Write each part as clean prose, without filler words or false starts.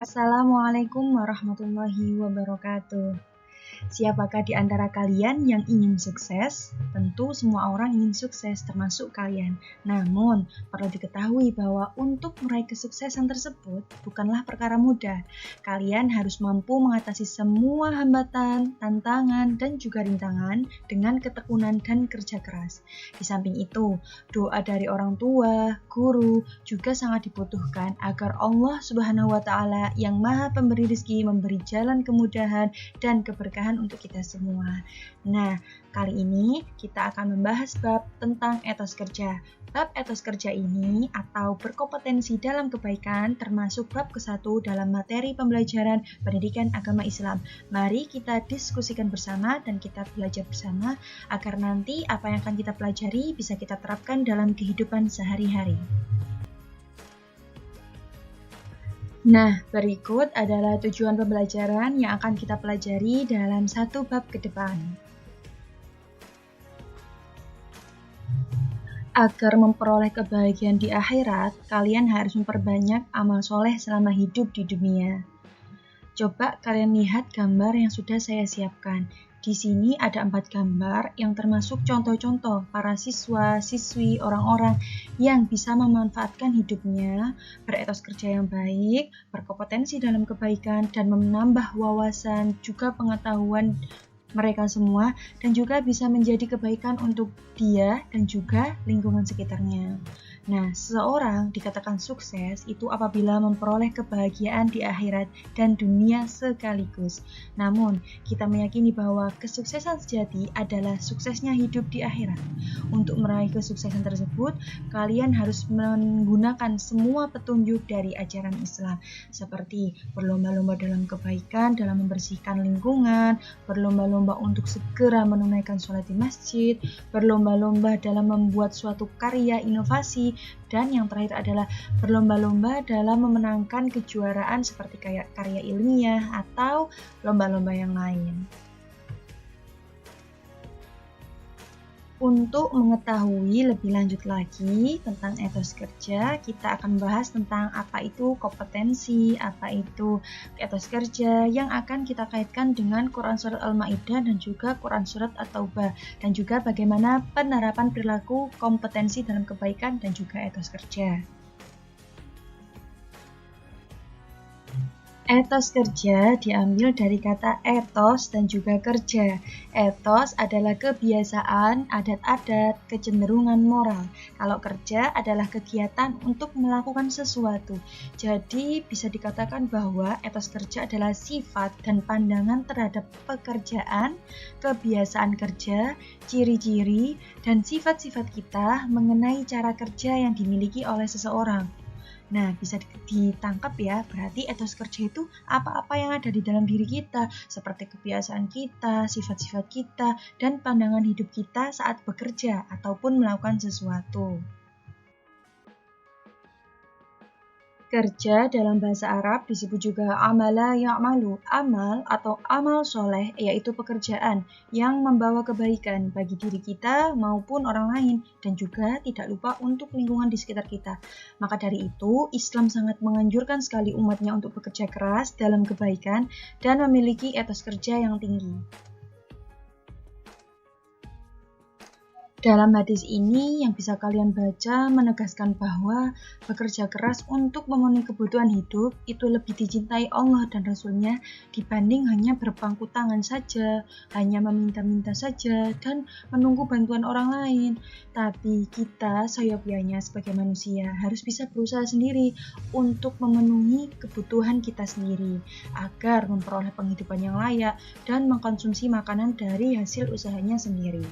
Assalamualaikum warahmatullahi wabarakatuh. Siapakah di antara kalian yang ingin sukses? Tentu semua orang ingin sukses, termasuk kalian. Namun, perlu diketahui bahwa untuk meraih kesuksesan tersebut bukanlah perkara mudah. Kalian harus mampu mengatasi semua hambatan, tantangan, dan juga rintangan dengan ketekunan dan kerja keras. Di samping itu, doa dari orang tua, guru, juga sangat dibutuhkan agar Allah Subhanahu wa Ta'ala yang Maha Pemberi Rezeki memberi jalan kemudahan dan keberkahan untuk kita semua. Nah, kali ini kita akan membahas bab tentang etos kerja. Bab etos kerja ini atau berkompetensi dalam kebaikan termasuk bab ke-1 dalam materi pembelajaran pendidikan agama Islam. Mari kita diskusikan bersama dan kita belajar bersama agar nanti apa yang akan kita pelajari bisa kita terapkan dalam kehidupan sehari-hari. Nah, berikut adalah tujuan pembelajaran yang akan kita pelajari dalam satu bab ke depan. Agar memperoleh kebahagiaan di akhirat, kalian harus memperbanyak amal soleh selama hidup di dunia. Coba kalian lihat gambar yang sudah saya siapkan. Di sini ada 4 gambar yang termasuk contoh-contoh para siswa, siswi, orang-orang yang bisa memanfaatkan hidupnya, beretos kerja yang baik, berkompetensi dalam kebaikan, dan menambah wawasan juga pengetahuan mereka semua, dan juga bisa menjadi kebaikan untuk dia dan juga lingkungan sekitarnya. Nah, seseorang dikatakan sukses itu apabila memperoleh kebahagiaan di akhirat dan dunia sekaligus. Namun, kita meyakini bahwa kesuksesan sejati adalah suksesnya hidup di akhirat. Untuk meraih kesuksesan tersebut, kalian harus menggunakan semua petunjuk dari ajaran Islam, seperti berlomba-lomba dalam kebaikan, dalam membersihkan lingkungan, berlomba-lomba untuk segera menunaikan sholat di masjid, berlomba-lomba dalam membuat suatu karya inovasi, dan yang terakhir adalah berlomba-lomba dalam memenangkan kejuaraan seperti kayak karya ilmiah atau lomba-lomba yang lain. Untuk mengetahui lebih lanjut lagi tentang etos kerja, kita akan bahas tentang apa itu kompetensi, apa itu etos kerja yang akan kita kaitkan dengan Quran Surat Al-Ma'idah dan juga Quran Surat At-Taubah, dan juga bagaimana penerapan perilaku kompetensi dalam kebaikan dan juga etos kerja. Etos kerja diambil dari kata etos dan juga kerja. Etos adalah kebiasaan, adat-adat, kecenderungan moral. Kalau kerja adalah kegiatan untuk melakukan sesuatu. Jadi bisa dikatakan bahwa etos kerja adalah sifat dan pandangan terhadap pekerjaan, kebiasaan kerja, ciri-ciri, dan sifat-sifat kita mengenai cara kerja yang dimiliki oleh seseorang. Nah, bisa ditangkap ya, berarti etos kerja itu apa-apa yang ada di dalam diri kita, seperti kebiasaan kita, sifat-sifat kita, dan pandangan hidup kita saat bekerja ataupun melakukan sesuatu. Kerja dalam bahasa Arab disebut juga amala ya'malu. Amal atau amal soleh yaitu pekerjaan yang membawa kebaikan bagi diri kita maupun orang lain, dan juga tidak lupa untuk lingkungan di sekitar kita. Maka dari itu, Islam sangat menganjurkan sekali umatnya untuk bekerja keras dalam kebaikan dan memiliki etos kerja yang tinggi. Dalam hadis ini yang bisa kalian baca menegaskan bahwa bekerja keras untuk memenuhi kebutuhan hidup itu lebih dicintai Allah dan Rasul-Nya dibanding hanya berpangku tangan saja, hanya meminta-minta saja, dan menunggu bantuan orang lain. Tapi kita seyogyanya sebagai manusia harus bisa berusaha sendiri untuk memenuhi kebutuhan kita sendiri agar memperoleh penghidupan yang layak dan mengkonsumsi makanan dari hasil usahanya sendiri.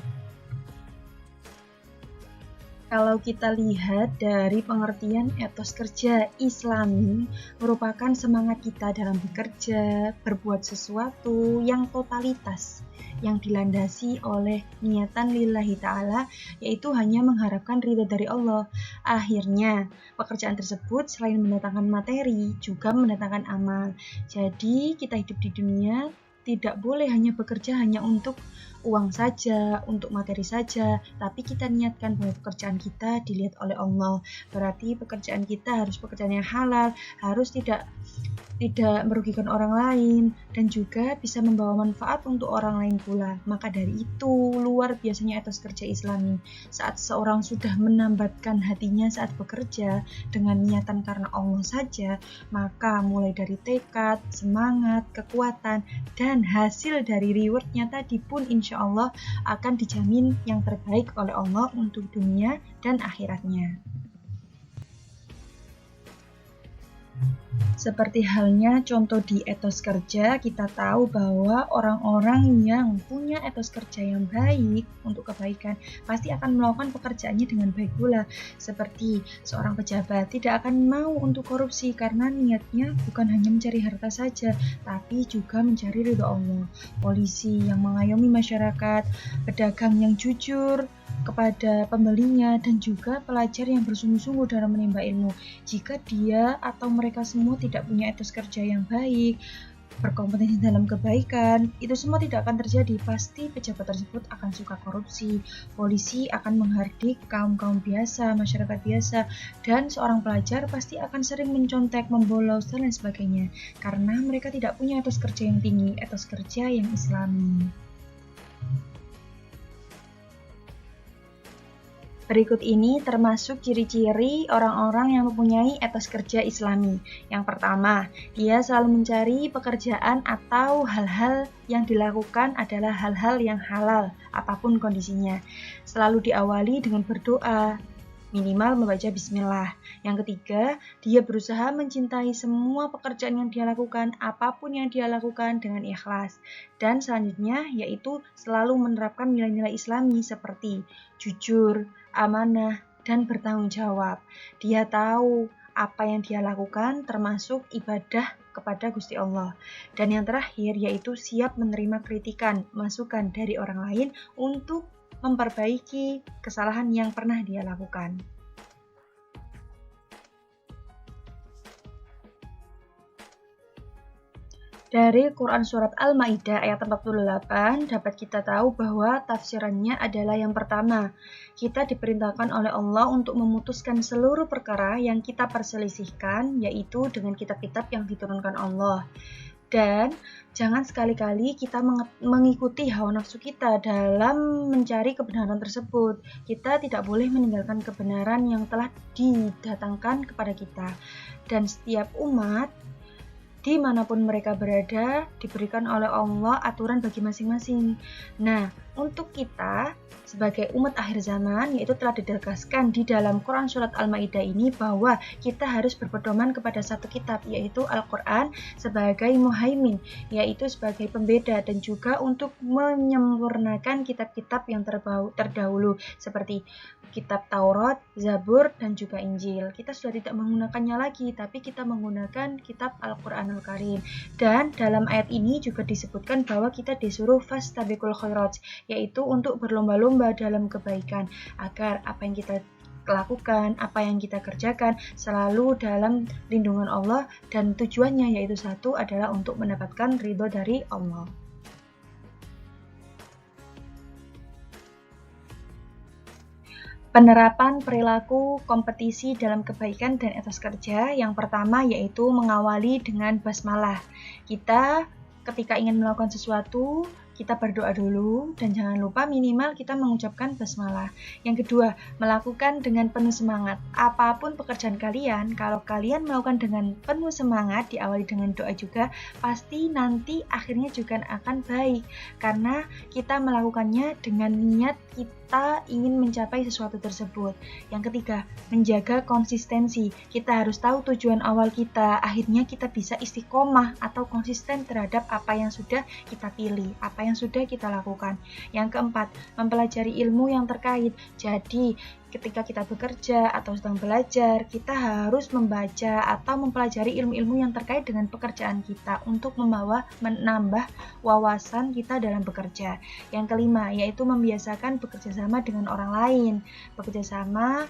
Kalau kita lihat dari pengertian etos kerja Islami, merupakan semangat kita dalam bekerja, berbuat sesuatu yang totalitas, yang dilandasi oleh niatan lillahi ta'ala, yaitu hanya mengharapkan ridha dari Allah. Akhirnya, pekerjaan tersebut selain mendatangkan materi, juga mendatangkan amal. Jadi, kita hidup di dunia tidak boleh hanya bekerja hanya untuk uang saja, untuk materi saja, tapi kita niatkan bahwa pekerjaan kita dilihat oleh Allah. Berarti pekerjaan kita harus pekerjaan yang halal, harus tidak tidak merugikan orang lain, dan juga bisa membawa manfaat untuk orang lain pula. Maka dari itu, luar biasanya etos kerja Islami. Saat seorang sudah menambatkan hatinya saat bekerja dengan niatan karena Allah saja, maka mulai dari tekad, semangat, kekuatan, dan hasil dari rewardnya tadi pun insya Allah akan dijamin yang terbaik oleh Allah untuk dunia dan akhiratnya. Seperti halnya contoh di etos kerja, kita tahu bahwa orang-orang yang punya etos kerja yang baik untuk kebaikan pasti akan melakukan pekerjaannya dengan baik pula. Seperti seorang pejabat tidak akan mau untuk korupsi karena niatnya bukan hanya mencari harta saja, tapi juga mencari ridho Allah. Polisi yang mengayomi masyarakat, pedagang yang jujur kepada pembelinya, dan juga pelajar yang bersungguh-sungguh dalam menimba ilmu. Jika dia atau mereka semua tidak punya etos kerja yang baik, berkompetensi dalam kebaikan, itu semua tidak akan terjadi. Pasti pejabat tersebut akan suka korupsi, polisi akan menghardik kaum-kaum biasa, masyarakat biasa, dan seorang pelajar pasti akan sering mencontek, membolos, dan lain sebagainya, karena mereka tidak punya etos kerja yang tinggi, etos kerja yang Islami. Berikut ini termasuk ciri-ciri orang-orang yang mempunyai etos kerja Islami. Yang pertama, dia selalu mencari pekerjaan atau hal-hal yang dilakukan adalah hal-hal yang halal, apapun kondisinya. Selalu diawali dengan berdoa, minimal membaca bismillah. Yang ketiga, dia berusaha mencintai semua pekerjaan yang dia lakukan, apapun yang dia lakukan dengan ikhlas. Dan selanjutnya yaitu selalu menerapkan nilai-nilai Islami seperti jujur, amanah, dan bertanggung jawab. Dia tahu apa yang dia lakukan termasuk ibadah kepada Gusti Allah. Dan yang terakhir yaitu siap menerima kritikan, masukan dari orang lain untuk memperbaiki kesalahan yang pernah dia lakukan. Dari Quran Surat Al-Ma'idah ayat 48 dapat kita tahu bahwa tafsirannya adalah yang pertama, kita diperintahkan oleh Allah untuk memutuskan seluruh perkara yang kita perselisihkan, yaitu dengan kitab-kitab yang diturunkan Allah. Dan jangan sekali-kali kita mengikuti hawa nafsu kita dalam mencari kebenaran tersebut. Kita tidak boleh meninggalkan kebenaran yang telah didatangkan kepada kita. Dan setiap umat dimanapun mereka berada, diberikan oleh Allah aturan bagi masing-masing. Nah, untuk kita sebagai umat akhir zaman, yaitu telah ditegaskan di dalam Quran Surat Al-Ma'idah ini bahwa kita harus berpedoman kepada satu kitab, yaitu Al-Quran sebagai muhaimin, yaitu sebagai pembeda, dan juga untuk menyempurnakan kitab-kitab yang terdahulu, seperti kitab Taurat, Zabur, dan juga Injil. Kita sudah tidak menggunakannya lagi, tapi kita menggunakan kitab Al-Quranul Karim. Dan dalam ayat ini juga disebutkan bahwa kita disuruh fastabiqul khairat, yaitu untuk berlomba-lomba dalam kebaikan, agar apa yang kita lakukan, apa yang kita kerjakan selalu dalam lindungan Allah, dan tujuannya yaitu satu adalah untuk mendapatkan ridho dari Allah. Penerapan perilaku kompetisi dalam kebaikan dan etos kerja yang pertama yaitu mengawali dengan basmalah. Kita ketika ingin melakukan sesuatu, kita berdoa dulu dan jangan lupa minimal kita mengucapkan basmalah. Yang kedua, melakukan dengan penuh semangat. Apapun pekerjaan kalian, kalau kalian melakukan dengan penuh semangat, diawali dengan doa juga, pasti nanti akhirnya juga akan baik. Karena kita melakukannya dengan niat kita ingin mencapai sesuatu tersebut. Yang ketiga, menjaga konsistensi. Kita harus tahu tujuan awal kita, akhirnya kita bisa istiqomah atau konsisten terhadap apa yang sudah kita pilih, apa yang sudah kita lakukan. Yang keempat, mempelajari ilmu yang terkait. Jadi, ketika kita bekerja atau sedang belajar, kita harus membaca atau mempelajari ilmu-ilmu yang terkait dengan pekerjaan kita untuk menambah wawasan kita dalam bekerja. Yang kelima, yaitu membiasakan bekerja sama dengan orang lain. Bekerja sama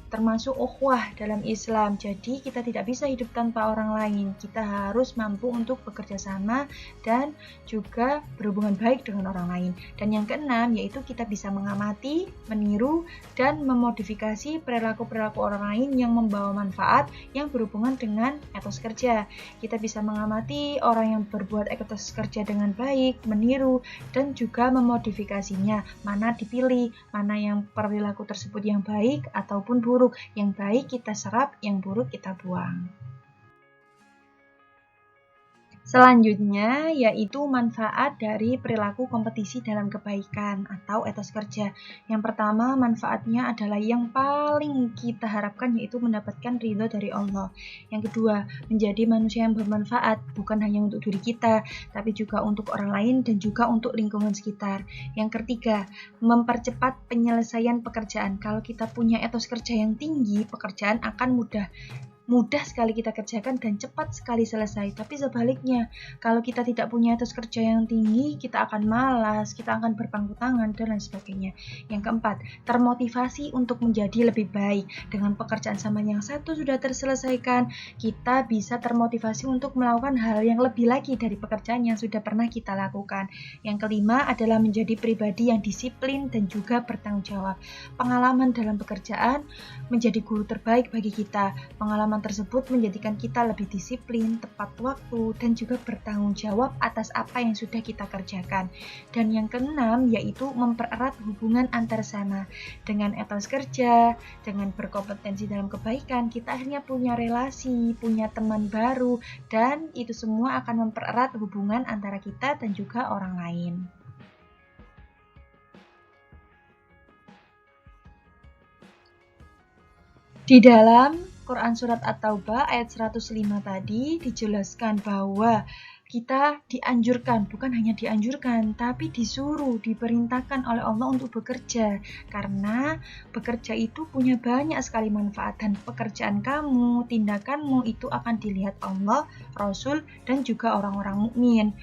termasuk ukhuwah dalam Islam. Jadi kita tidak bisa hidup tanpa orang lain. Kita harus mampu untuk bekerja sama dan juga berhubungan baik dengan orang lain. Dan yang keenam yaitu kita bisa mengamati, meniru, dan memodifikasi perilaku-perilaku orang lain yang membawa manfaat yang berhubungan dengan etos kerja. Kita bisa mengamati orang yang berbuat etos kerja dengan baik, meniru, dan juga memodifikasinya. Mana dipilih, mana yang perilaku tersebut yang baik ataupun buruk. Yang baik kita serap, yang buruk kita buang. Selanjutnya yaitu manfaat dari perilaku kompetisi dalam kebaikan atau etos kerja. Yang pertama, manfaatnya adalah yang paling kita harapkan yaitu mendapatkan ridho dari Allah. Yang kedua, menjadi manusia yang bermanfaat bukan hanya untuk diri kita, tapi juga untuk orang lain dan juga untuk lingkungan sekitar. Yang ketiga, mempercepat penyelesaian pekerjaan. Kalau kita punya etos kerja yang tinggi, pekerjaan akan mudah sekali kita kerjakan dan cepat sekali selesai. Tapi sebaliknya, kalau kita tidak punya etos kerja yang tinggi, kita akan malas, kita akan berpangku tangan, dan lain sebagainya. Yang keempat, termotivasi untuk menjadi lebih baik. Dengan pekerjaan sama yang satu sudah terselesaikan, kita bisa termotivasi untuk melakukan hal yang lebih lagi dari pekerjaan yang sudah pernah kita lakukan. Yang kelima adalah menjadi pribadi yang disiplin dan juga bertanggung jawab. Pengalaman dalam pekerjaan menjadi guru terbaik bagi kita. Pengalaman tersebut menjadikan kita lebih disiplin, tepat waktu, dan juga bertanggung jawab atas apa yang sudah kita kerjakan. Dan yang keenam yaitu mempererat hubungan antar sesama. Dengan etos kerja, dengan berkompetensi dalam kebaikan, kita akhirnya punya relasi, punya teman baru, dan itu semua akan mempererat hubungan antara kita dan juga orang lain. Di dalam Quran Surat At-Taubah ayat 105 tadi dijelaskan bahwa kita dianjurkan, bukan hanya dianjurkan, tapi disuruh, diperintahkan oleh Allah untuk bekerja. Karena bekerja itu punya banyak sekali manfaat dan pekerjaan kamu, tindakanmu itu akan dilihat Allah, Rasul, dan juga orang-orang mukmin.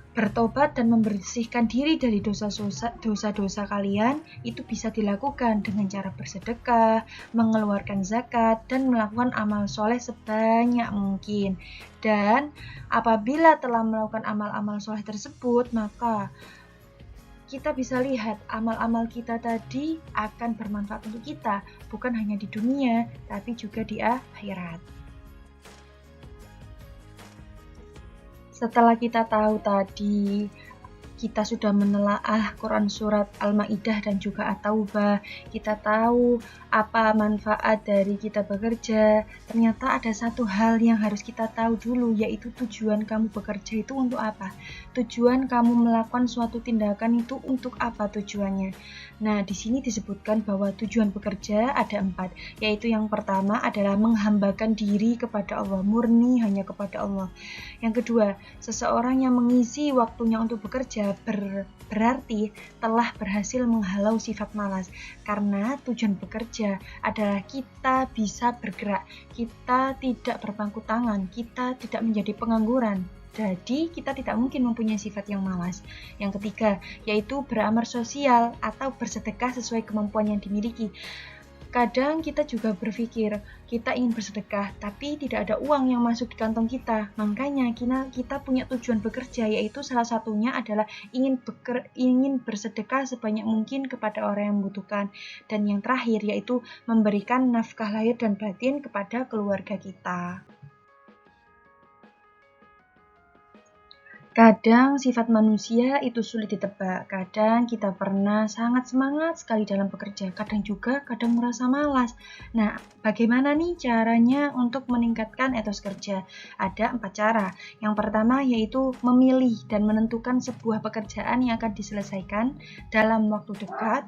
Bertobat dan membersihkan diri dari dosa-dosa kalian itu bisa dilakukan dengan cara bersedekah, mengeluarkan zakat, dan melakukan amal soleh sebanyak mungkin. Dan apabila telah melakukan amal-amal soleh tersebut, maka kita bisa lihat amal-amal kita tadi akan bermanfaat untuk kita, bukan hanya di dunia, tapi juga di akhirat. Setelah kita tahu tadi, kita sudah menelaah Quran Surat Al-Ma'idah dan juga At-Taubah, kita tahu apa manfaat dari kita bekerja. Ternyata ada satu hal yang harus kita tahu dulu, yaitu tujuan kamu bekerja itu untuk apa. Tujuan kamu melakukan suatu tindakan itu untuk apa tujuannya. Nah, di sini disebutkan bahwa tujuan bekerja ada 4, yaitu yang pertama adalah menghambakan diri kepada Allah, murni hanya kepada Allah. Yang kedua, seseorang yang mengisi waktunya untuk bekerja berarti telah berhasil menghalau sifat malas, karena tujuan bekerja adalah kita bisa bergerak, kita tidak berpangku tangan, kita tidak menjadi pengangguran. Jadi kita tidak mungkin mempunyai sifat yang malas. Yang ketiga yaitu beramal sosial atau bersedekah sesuai kemampuan yang dimiliki. Kadang kita juga berpikir kita ingin bersedekah tapi tidak ada uang yang masuk di kantong kita. Makanya kita punya tujuan bekerja, yaitu salah satunya adalah ingin bersedekah sebanyak mungkin kepada orang yang membutuhkan. Dan yang terakhir yaitu memberikan nafkah lahir dan batin kepada keluarga kita. Kadang sifat manusia itu sulit ditebak. Kadang kita pernah sangat semangat sekali dalam bekerja, kadang merasa malas. Nah, bagaimana nih caranya untuk meningkatkan etos kerja? Ada 4 cara. Yang pertama yaitu memilih dan menentukan sebuah pekerjaan yang akan diselesaikan dalam waktu dekat,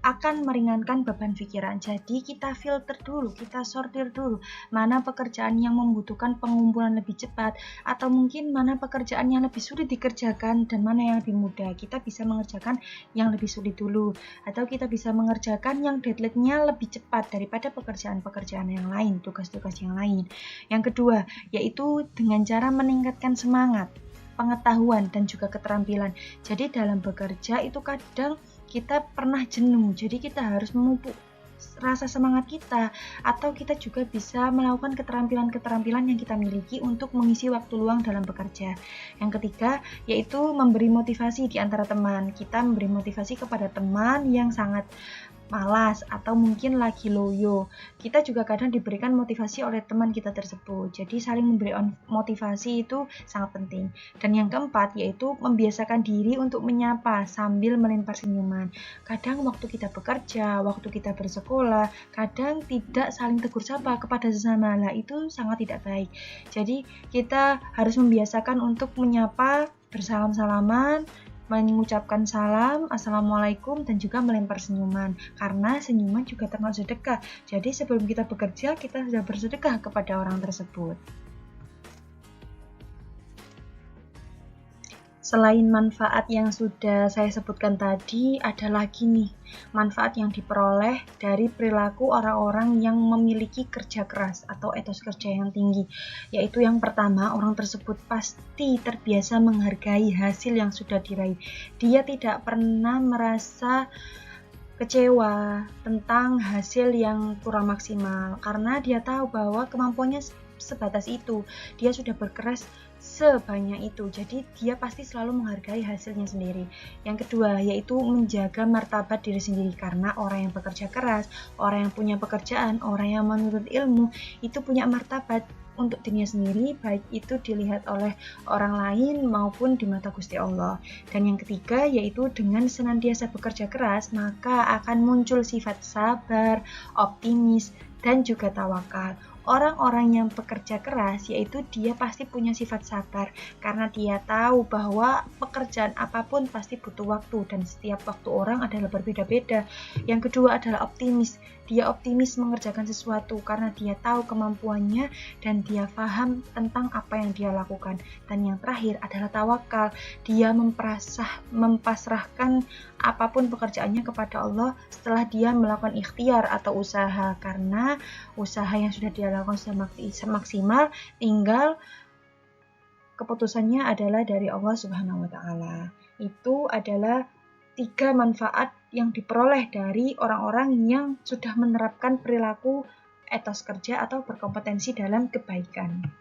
akan meringankan beban pikiran. Jadi kita filter dulu, kita sortir dulu mana pekerjaan yang membutuhkan pengumpulan lebih cepat, atau mungkin mana pekerjaan yang lebih sulit dikerjakan dan mana yang lebih mudah. Kita bisa mengerjakan yang lebih sulit dulu, atau kita bisa mengerjakan yang deadline-nya lebih cepat daripada pekerjaan-pekerjaan yang lain, tugas-tugas yang lain. Yang kedua yaitu dengan cara meningkatkan semangat, pengetahuan, dan juga keterampilan. Jadi dalam bekerja itu kadang kita pernah jenuh, jadi kita harus memupuk rasa semangat kita, atau kita juga bisa melakukan keterampilan-keterampilan yang kita miliki untuk mengisi waktu luang dalam bekerja. Yang ketiga, yaitu memberi motivasi di antara teman. Kita memberi motivasi kepada teman yang sangat malas atau mungkin lagi loyo. Kita juga kadang diberikan motivasi oleh teman kita tersebut. Jadi saling memberi motivasi itu sangat penting. Dan yang keempat yaitu membiasakan diri untuk menyapa sambil melempar senyuman. Kadang waktu kita bekerja, waktu kita bersekolah, kadang tidak saling tegur sapa kepada sesama. Lah itu sangat tidak baik. Jadi kita harus membiasakan untuk menyapa, bersalam-salaman, mengucapkan salam, assalamualaikum, dan juga melempar senyuman. Karena senyuman juga termasuk sedekah. Jadi sebelum kita bekerja, kita sudah bersedekah kepada orang tersebut. Selain manfaat yang sudah saya sebutkan tadi, ada lagi nih manfaat yang diperoleh dari perilaku orang-orang yang memiliki kerja keras atau etos kerja yang tinggi. Yaitu yang pertama, orang tersebut pasti terbiasa menghargai hasil yang sudah diraih. Dia tidak pernah merasa kecewa tentang hasil yang kurang maksimal karena dia tahu bahwa kemampuannya sebatas itu. Dia sudah berkeras sebanyak itu, jadi dia pasti selalu menghargai hasilnya sendiri. Yang kedua yaitu menjaga martabat diri sendiri, karena orang yang bekerja keras, orang yang punya pekerjaan, orang yang menuntut ilmu itu punya martabat untuk dirinya sendiri, baik itu dilihat oleh orang lain maupun di mata Gusti Allah. Dan yang ketiga yaitu dengan senantiasa bekerja keras maka akan muncul sifat sabar, optimis, dan juga tawakal. Orang-orang yang bekerja keras yaitu dia pasti punya sifat sabar karena dia tahu bahwa pekerjaan apapun pasti butuh waktu dan setiap waktu orang adalah berbeda-beda. Yang kedua adalah optimis. Dia optimis mengerjakan sesuatu karena dia tahu kemampuannya dan dia paham tentang apa yang dia lakukan. Dan yang terakhir adalah tawakal. Dia mempasrahkan apapun pekerjaannya kepada Allah setelah dia melakukan ikhtiar atau usaha, karena usaha yang sudah dia lakukan sudah maksimal, tinggal keputusannya adalah dari Allah Subhanahu wa Ta'ala. Itu adalah 3 manfaat yang diperoleh dari orang-orang yang sudah menerapkan perilaku etos kerja atau berkompetensi dalam kebaikan.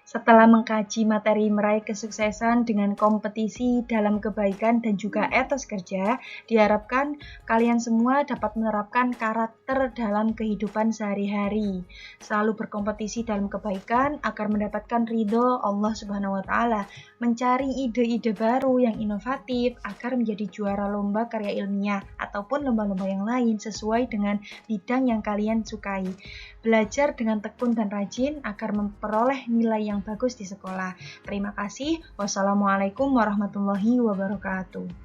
Setelah mengkaji materi meraih kesuksesan dengan kompetisi dalam kebaikan dan juga etos kerja, diharapkan kalian semua dapat menerapkan karakter dalam kehidupan sehari-hari. Selalu berkompetisi dalam kebaikan agar mendapatkan ridho Allah Subhanahu wa Ta'ala. Mencari ide-ide baru yang inovatif agar menjadi juara lomba karya ilmiah ataupun lomba-lomba yang lain sesuai dengan bidang yang kalian sukai. Belajar dengan tekun dan rajin agar memperoleh nilai yang bagus di sekolah. Terima kasih. Wassalamualaikum warahmatullahi wabarakatuh.